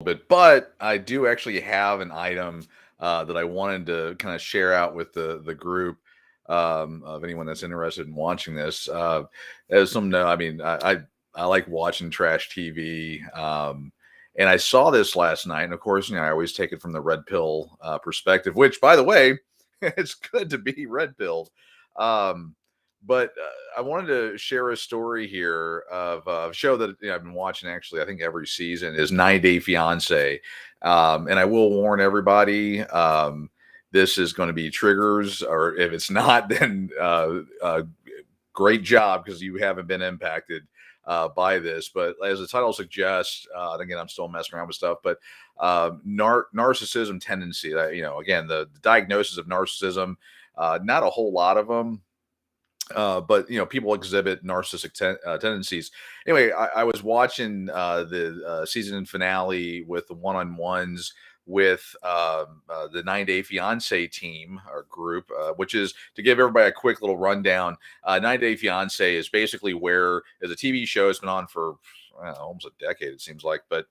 bit, but I do actually have an item that I wanted to kind of share out with the group of anyone that's interested in watching this. As some know, I mean, I like watching trash TV. And I saw this last night, and of course, I always take it from the red pill perspective. Which, by the way, it's good to be red pilled. Um, but I wanted to share a story here of a show that I've been watching actually, I think every season is 90 Day Fiance. And I will warn everybody, this is going to be triggers, or if it's not, then great job because you haven't been impacted by this. But as the title suggests, and again, I'm still messing around with stuff, but narcissism tendency, again, the diagnosis of narcissism, not a whole lot of them, but people exhibit narcissistic tendencies. Anyway, I was watching the season finale with the one-on-ones with the 9 Day Fiance team or group, which is, to give everybody a quick little rundown. 9 Day Fiance is basically where, as a TV show, it's been on for almost a decade, it seems like. But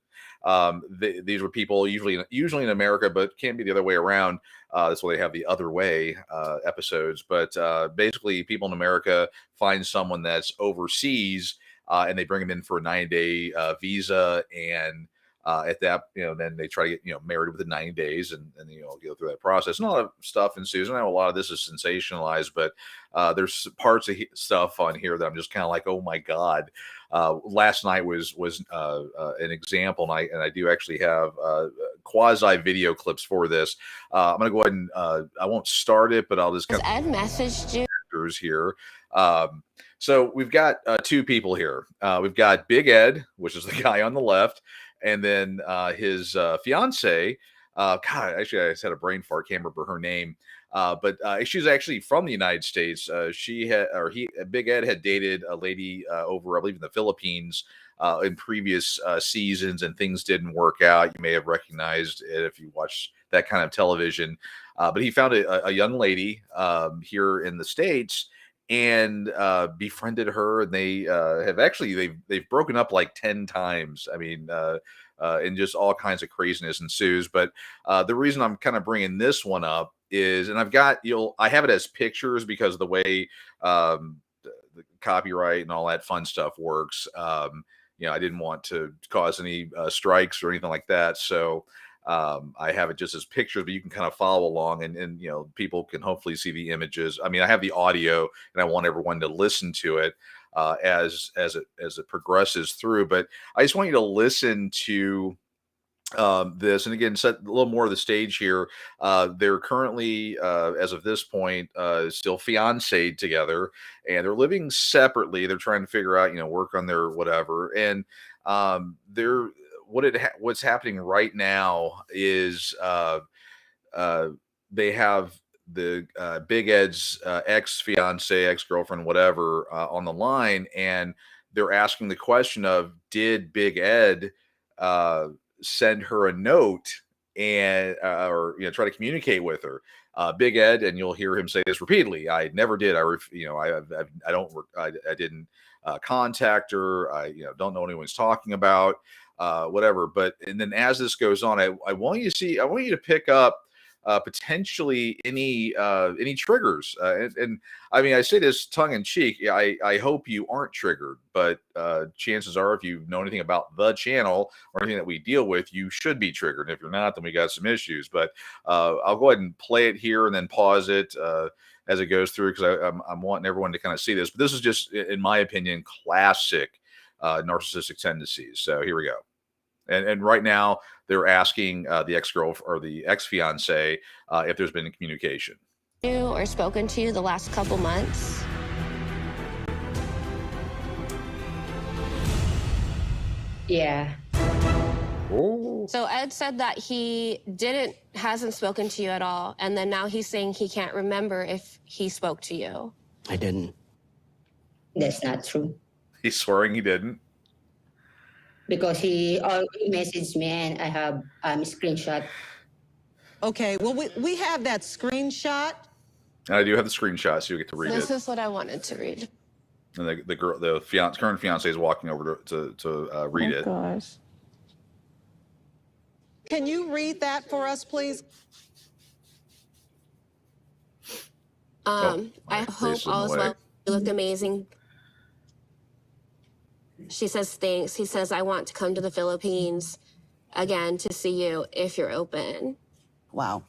these were people usually in America, but can't be the other way around. That's why they have the other way episodes. But basically, people in America find someone that's overseas, and they bring them in for a 90-day visa, and at that, then they try to get married within 90 days, and go through that process. And a lot of stuff ensues. And I know a lot of this is sensationalized, but there's parts of stuff on here that I'm just kind of like, oh my god. Last night was an example, and I do actually have quasi video clips for this. I'm gonna go ahead and I won't start it, but I'll just kind of Ed messaged you here. So we've got two people here. We've got Big Ed, which is the guy on the left, and then his fiance. God, actually, I just had a brain fart. Can't remember her name. But she's actually from the United States. Big Ed had dated a lady over, I believe, in the Philippines in previous seasons, and things didn't work out. You may have recognized it if you watched that kind of television. But he found a young lady here in the States and befriended her, and they have actually they've broken up like 10 times. I mean, and just all kinds of craziness ensues. But the reason I'm kind of bringing this one up is, and I have it as pictures because of the way the copyright and all that fun stuff works. I didn't want to cause any strikes or anything like that, so I have it just as pictures, but you can kind of follow along, and people can hopefully see the images. I mean, I have the audio, and I want everyone to listen to it as it progresses through. But I just want you to listen to this, and again, set a little more of the stage here. They're currently, as of this point, still fiancéed together, and they're living separately. They're trying to figure out, work on their whatever, and they're what's happening right now is they have the Big Ed's ex fiance, ex girlfriend, whatever, on the line, and they're asking the question of, did Big Ed send her a note and or try to communicate with her? Big Ed, and you'll hear him say this repeatedly, I never did. I didn't contact her. I don't know what anyone's talking about. Whatever. But and then as this goes on, I want you to pick up potentially any triggers. And I mean, I say this tongue in cheek. I hope you aren't triggered, but chances are, if you know anything about the channel or anything that we deal with, you should be triggered. And if you're not, then we got some issues. But I'll go ahead and play it here and then pause it as it goes through, because I'm wanting everyone to kind of see this. But this is just, in my opinion, classic narcissistic tendencies. So here we go. And right now they're asking the ex-girl or the ex-fiance if there's been communication. or spoken to you the last couple months? Yeah. Oh. So Ed said that he hasn't spoken to you at all, and then now he's saying he can't remember if he spoke to you. I didn't. That's not true. He's swearing he didn't. Because he messaged me and I have screenshot. Okay, well, we have that screenshot. And I do have the screenshot, so you get to read This it. is what I wanted to read. And the current fiance is walking over to read it. Gosh. Can you read that for us, please? I my hope face is in all the is way. well. You look amazing. She says thanks. He says, I want to come to the Philippines again to see you if you're open. Wow.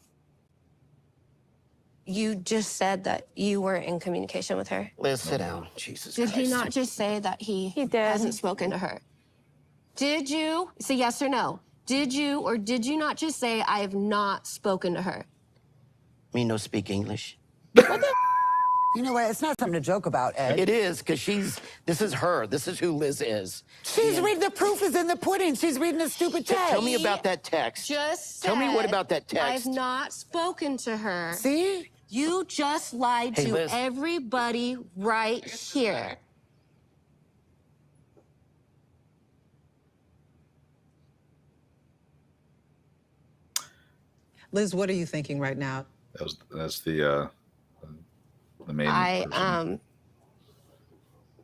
You just said that you were in communication with her. Liz, sit down. Jesus Did Christ. he not just say that he did. hasn't spoken to her? Did you? Say yes or no. Did you or did you not just say, I have not spoken to her? Me no speak English. You know what? It's not something to joke about, Ed. It is, because this is her. This is who Liz is. She's reading, the proof is in the pudding. She's reading a stupid text. Tell me about that text. Just Tell me what said, about that text. I've not spoken to her. See? You just lied Hey, to Liz. everybody right here. Liz, what are you thinking right now? That's the main. I person.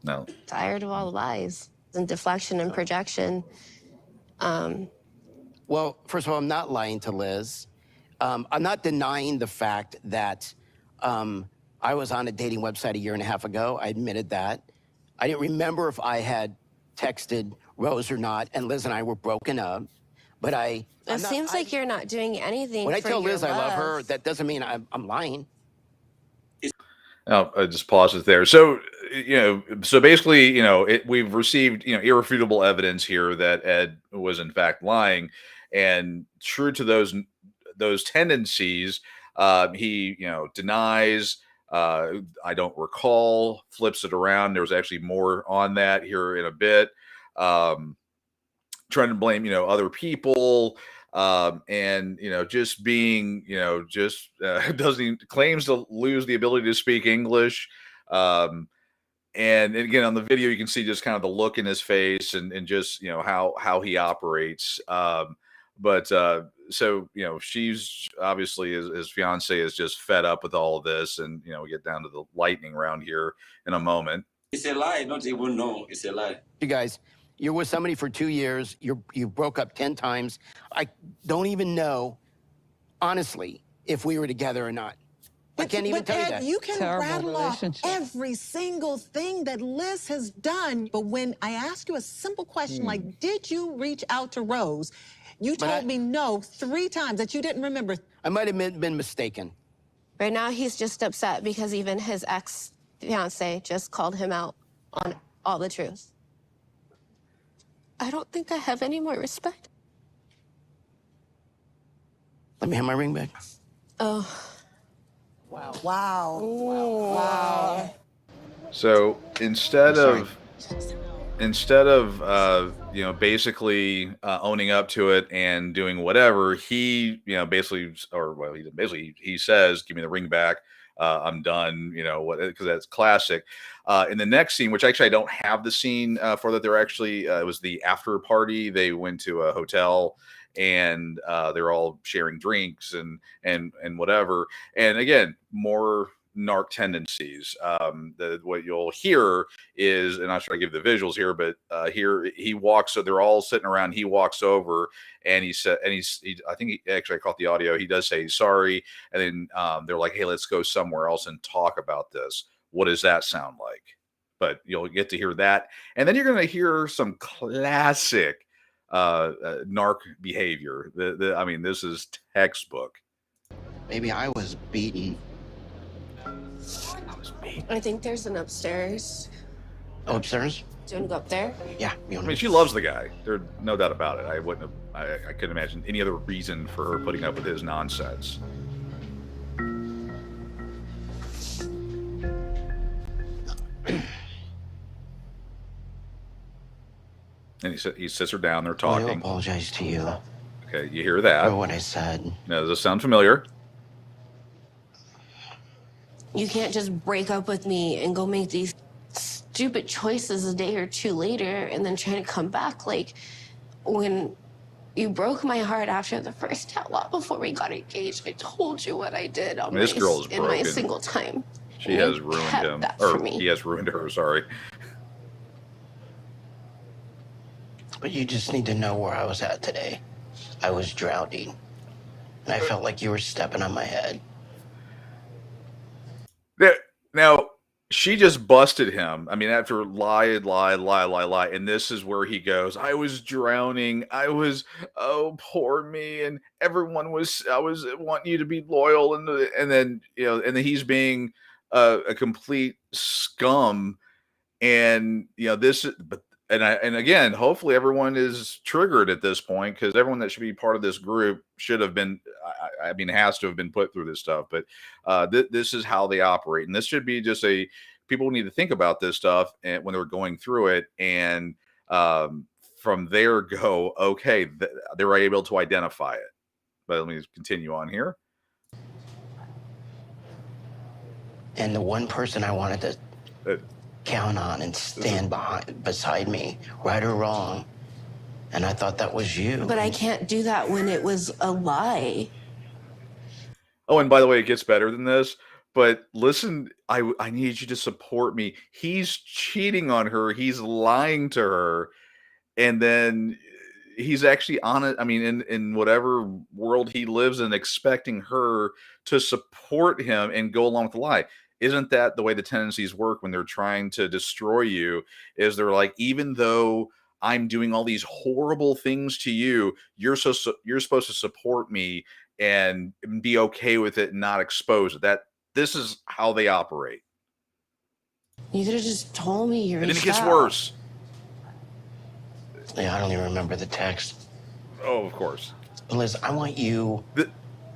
No. tired of all the lies and deflection and projection. Well, first of all, I'm not lying to Liz. I'm not denying the fact that I was on a dating website a year and a half ago. I admitted that. I didn't remember if I had texted Rose or not, and Liz and I were broken up. But It seems like you're not doing anything. when I for tell your Liz I love her, love. that doesn't mean I'm lying. No, I just pause it there. So, so basically, we've received, irrefutable evidence here that Ed was in fact lying, and true to those tendencies, he, denies. I don't recall, flips it around. There's actually more on that here in a bit. Trying to blame, other people. And just being, claims to lose the ability to speak English. And again, on the video, you can see just kind of the look in his face and just, how he operates. So, she's obviously his fiance is just fed up with all of this. And, we get down to the lightning round here in a moment. It's a lie. I don't even know. It's a lie. You guys, you're with somebody for 2 years. You broke up 10 times. I don't even know, honestly, if we were together or not. I can't even tell you Ed, that. you can Terrible rattle off relationship. every single thing that Liz has done. But when I ask you a simple question like, did you reach out to Rose? You told me no 3 times that you didn't remember. I might have been mistaken. Right now, he's just upset because even his ex-fiance just called him out on all the truth. I don't think I have any more respect. Let me have my ring back. Oh. Wow. So instead of basically owning up to it and doing whatever, he he says, give me the ring back, I'm done, because that's classic. In the next scene, which actually I don't have the scene for that, they're actually it was the after party. They went to a hotel and they're all sharing drinks and whatever, and again, more narc tendencies. What you'll hear is, and I'll try to give the visuals here, but here he walks, so they're all sitting around, he walks over and I think I caught the audio, he does say he's sorry, and then they're like, hey, let's go somewhere else and talk about this. What does that sound like? But you'll get to hear that, and then you're going to hear some classic narc behavior. This is textbook. Maybe I was beaten. I think there's an upstairs. Oh, upstairs? Do you want to go up there? Yeah. She loves the guy. There's no doubt about it. I couldn't imagine any other reason for her putting up with his nonsense. And he sits her down. They're I talking. apologize to you Okay, you hear that? for what I said. Now, does this sound familiar? You can't just break up with me and go make these stupid choices a day or two later and then try to come back. Like, when you broke my heart after the first tat-lot before we got engaged, I told you what I did on This girl is in my broken. single time. She And has you ruined kept him. that for Or me. he has ruined her, sorry. But you just need to know where I was at today. I was drowning. And I felt like you were stepping on my head. Now, she just busted him. I mean, after lie, and this is where he goes, "I was drowning. Oh, poor me, and I was wanting you to be loyal," and then, and then he's being a complete scum, and, this but and again, hopefully everyone is triggered at this point because everyone that should be part of this group should have been, I mean, has to have been put through this stuff. But this is how they operate, and this should be just people need to think about this stuff and when they're going through it, and from there go, okay, they were able to identify it. But let me just continue on here. And the one person I wanted to count on and stand beside me, right or wrong, and I thought that was you. But I can't do that when it was a lie. Oh, and by the way, it gets better than this. But listen, I need you to support me. He's cheating on her. He's lying to her, and then he's actually on it. I mean, in whatever world he lives in, expecting her to support him and go along with the lie. Isn't that the way the tendencies work when they're trying to destroy you? Is they're like, even though I'm doing all these horrible things to you, you're supposed to support me and be okay with it and not expose it. This is how they operate. You could have just told me you And then it reached gets out. worse. Yeah, I don't even remember the text. Oh, of course. Liz, I want you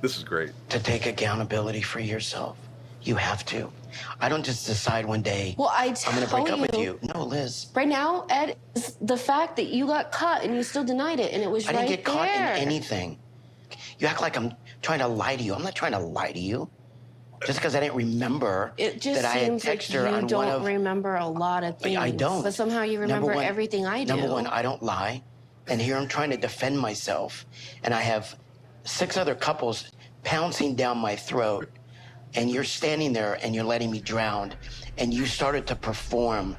This is great. to take accountability for yourself. You have to. I don't just decide one day, Well, I'm going to break up with you. you. No, Liz. Right now, Ed, is the fact that you got caught and you still denied it, and it was I right didn't get caught in there. anything. You act like I'm trying to lie to you. I'm not trying to lie to you. Just because I didn't remember It just that I had seems like texted her you on one don't of... remember a lot of things. I don't. But somehow you remember everything I do. Number one, I don't lie. And here I'm trying to defend myself. And I have 6 other couples pouncing down my throat. And you're standing there and you're letting me drown. And you started to perform.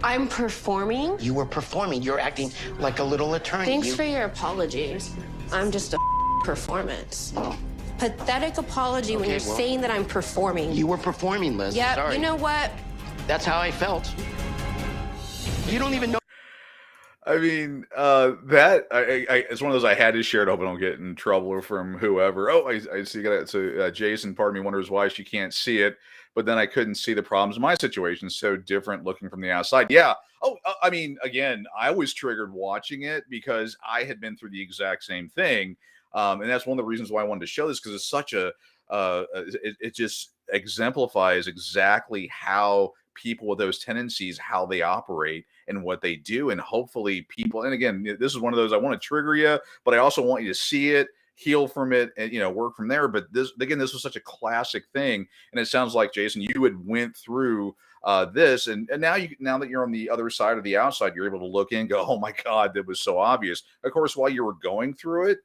I'm performing? You were performing. You're acting like a little attorney. Thanks for your apologies. I'm just a performance. Oh. Pathetic apology when you're saying that I'm performing. You were performing, Liz. Yeah, Sorry. you know what? That's how I felt. You don't even know. I mean, it's one of those I had to share it. I hope I don't get in trouble from whoever. Oh, I see that. So Jason, part of me wonders why she can't see it, but then I couldn't see the problems. My situation is so different looking from the outside. Yeah. Oh, I mean, again, I was triggered watching it because I had been through the exact same thing. And that's one of the reasons why I wanted to show this, because it's such it just exemplifies exactly how people with those tendencies, how they operate and what they do. And hopefully people, and again, this is one of those, I want to trigger you, but I also want you to see it, heal from it, and, work from there. But this was such a classic thing. And it sounds like, Jason, you had went through this, and now that you're on the other side of the outside, you're able to look in and go, oh my God, that was so obvious. Of course, while you were going through it,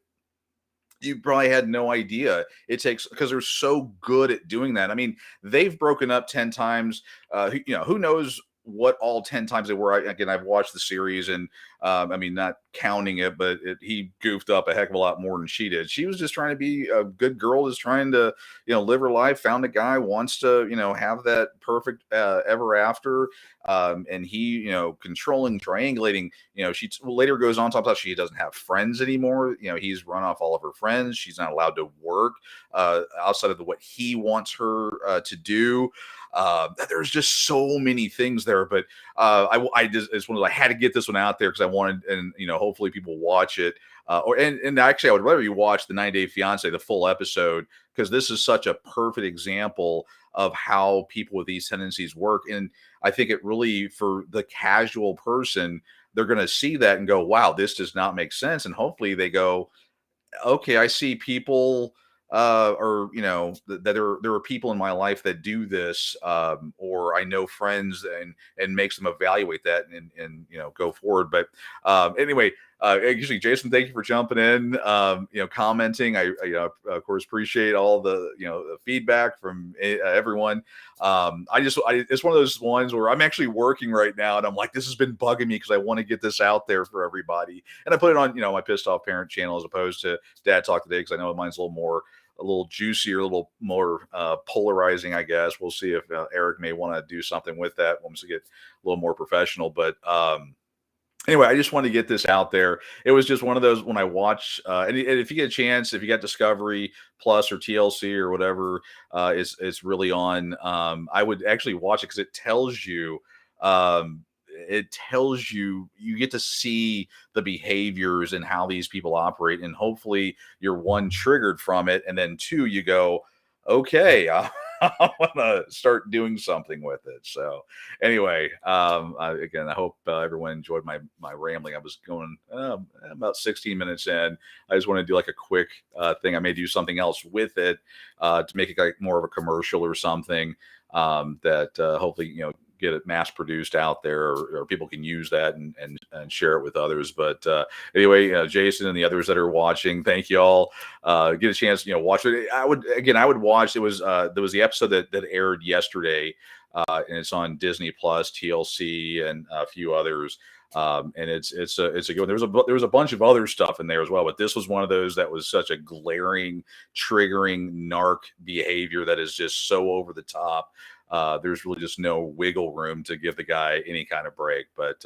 you probably had no idea. It takes, because they're so good at doing that. I mean, they've broken up 10 times. Who knows what all 10 times they were. Again, I've watched the series, and I mean, not counting it, but he goofed up a heck of a lot more than she did. She was just trying to be a good girl, just trying to, live her life, found a guy, wants to, have that perfect ever after. And he, controlling, triangulating, she later goes on to talk about she doesn't have friends anymore. He's run off all of her friends. She's not allowed to work outside of what he wants her to do. There's just so many things there, but it's one of those, I had to get this one out there because I wanted, and hopefully people watch it. And actually, I would rather you watch the 90 Day Fiance, the full episode, because this is such a perfect example of how people with these tendencies work. And I think it really, for the casual person, they're going to see that and go, wow, this does not make sense. And hopefully they go, okay, I see people, that there are people in my life that do this, or I know friends, and makes them evaluate that and go forward. But anyway, Usually, Jason, thank you for jumping in. Commenting. I of course appreciate all the the feedback from everyone. It's one of those ones where I'm actually working right now, and I'm like, this has been bugging me because I want to get this out there for everybody, and I put it on my pissed off parent channel as opposed to Dad Talk Today because I know mine's a little juicier, a little more polarizing, I guess. We'll see if Eric may want to do something with that once we get a little more professional, but. Anyway, I just wanted to get this out there. It was just one of those when I watch, and if you get a chance, if you got Discovery Plus or TLC or whatever, it's really on. I would actually watch it because it tells you you get to see the behaviors and how these people operate, and hopefully you're one triggered from it, and then two you go, okay, I want to start doing something with it. So anyway, again, I hope everyone enjoyed my rambling. I was going about 16 minutes in. I just want to do like a quick thing. I may do something else with it to make it like more of a commercial or something that hopefully get it mass produced out there, or people can use that and share it with others. But anyway, Jason and the others that are watching, thank you all. Get a chance, watch it. I would watch. There was the episode that aired yesterday, and it's on Disney Plus, TLC, and a few others. And it's a good one. There was a bunch of other stuff in there as well, but this was one of those that was such a glaring, triggering narc behavior that is just so over the top. There's really just no wiggle room to give the guy any kind of break. But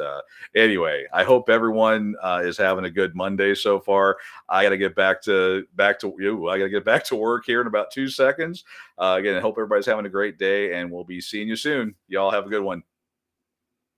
anyway, I hope everyone is having a good Monday so far. I got to get back to you. I got to get back to work here in about 2 seconds. Again, I hope everybody's having a great day, and we'll be seeing you soon. Y'all have a good one.